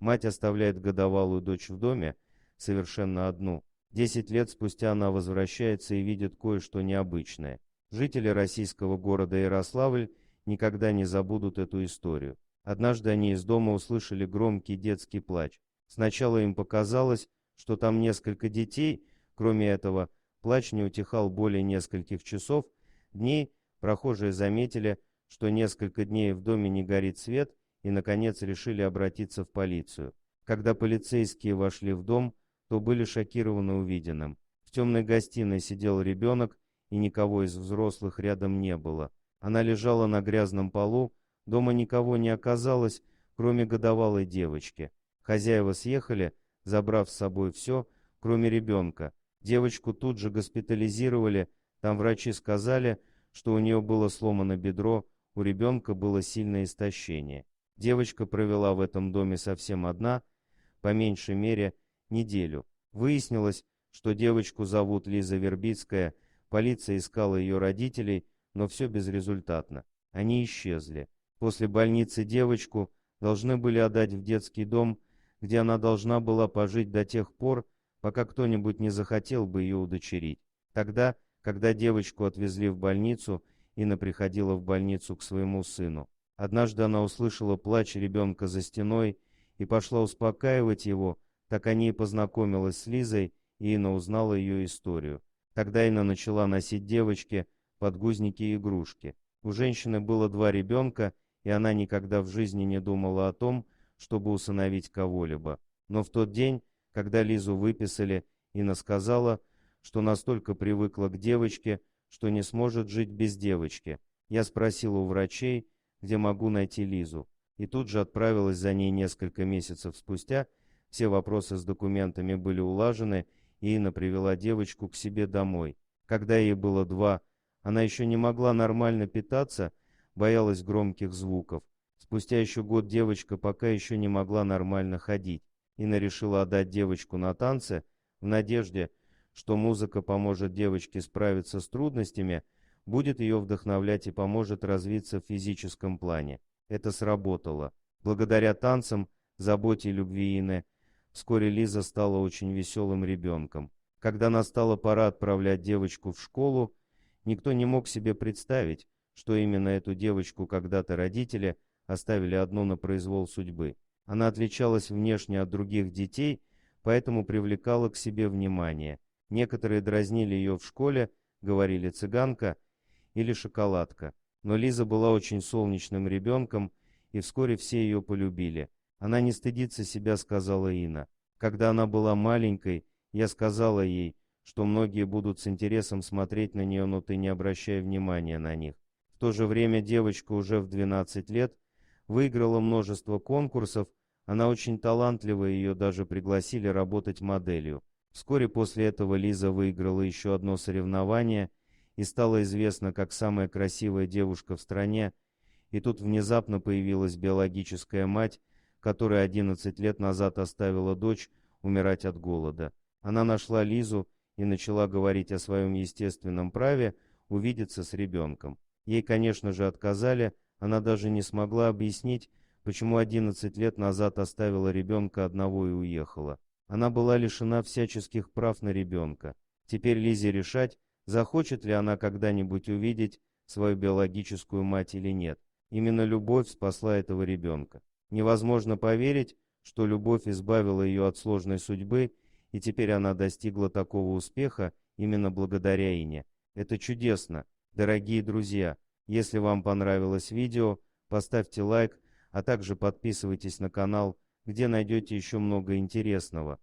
Мать оставляет годовалую дочь в доме, совершенно одну. 10 лет спустя она возвращается и видит кое-что необычное. Жители российского города Ярославль никогда не забудут эту историю. Однажды они из дома услышали громкий детский плач. Сначала им показалось, что там несколько детей. Кроме этого, плач не утихал более нескольких часов, дней. Прохожие заметили, что несколько дней в доме не горит свет, и, наконец, решили обратиться в полицию. Когда полицейские вошли в дом, то были шокированы увиденным. В темной гостиной сидел ребенок, и никого из взрослых рядом не было. Она лежала на грязном полу, дома никого не оказалось, кроме годовалой девочки. Хозяева съехали, забрав с собой все, кроме ребенка. Девочку тут же госпитализировали, там врачи сказали, что у нее было сломано бедро, у ребенка было сильное истощение. Девочка провела в этом доме совсем одна, по меньшей мере, неделю. Выяснилось, что девочку зовут Лиза Вербицкая, полиция искала ее родителей, но все безрезультатно. Они исчезли. После больницы девочку должны были отдать в детский дом, где она должна была пожить до тех пор, пока кто-нибудь не захотел бы ее удочерить. Тогда, когда девочку отвезли в больницу, Инна приходила в больницу к своему сыну. Однажды она услышала плач ребенка за стеной и пошла успокаивать его. Так они и познакомилась с Лизой, и Инна узнала ее историю. Тогда Инна начала носить девочке подгузники и игрушки. У женщины было 2 ребенка, и она никогда в жизни не думала о том, чтобы усыновить кого-либо. Но в тот день, когда Лизу выписали, Инна сказала, что настолько привыкла к девочке, что не сможет жить без девочки. Я спросила у врачей, где могу найти Лизу, и тут же отправилась за ней несколько месяцев спустя. Все вопросы с документами были улажены, и Инна привела девочку к себе домой. Когда ей было 2, она еще не могла нормально питаться, боялась громких звуков. Спустя еще год девочка пока еще не могла нормально ходить. Инна решила отдать девочку на танцы в надежде, что музыка поможет девочке справиться с трудностями, будет ее вдохновлять и поможет развиться в физическом плане. Это сработало. Благодаря танцам, заботе и любви Инны, вскоре Лиза стала очень веселым ребенком. Когда настала пора отправлять девочку в школу, никто не мог себе представить, что именно эту девочку когда-то родители оставили одну на произвол судьбы. Она отличалась внешне от других детей, поэтому привлекала к себе внимание. Некоторые дразнили ее в школе, говорили «цыганка» или «шоколадка». Но Лиза была очень солнечным ребенком, и вскоре все ее полюбили. Она не стыдится себя, сказала Инна. Когда она была маленькой, я сказала ей, что многие будут с интересом смотреть на нее, но ты не обращай внимания на них. В то же время девочка уже в 12 лет выиграла множество конкурсов, она очень талантливая, ее даже пригласили работать моделью. Вскоре после этого Лиза выиграла еще одно соревнование и стала известна как самая красивая девушка в стране. И тут внезапно появилась биологическая мать, которая 11 лет назад оставила дочь умирать от голода. Она нашла Лизу и начала говорить о своем естественном праве увидеться с ребенком. Ей, конечно же, отказали, она даже не смогла объяснить, почему 11 лет назад оставила ребенка одного и уехала. Она была лишена всяческих прав на ребенка. Теперь Лизе решать, захочет ли она когда-нибудь увидеть свою биологическую мать или нет. Именно любовь спасла этого ребенка. Невозможно поверить, что любовь избавила ее от сложной судьбы, и теперь она достигла такого успеха именно благодаря Ине. Это чудесно, дорогие друзья. Если вам понравилось видео, поставьте лайк, а также подписывайтесь на канал, где найдете еще много интересного.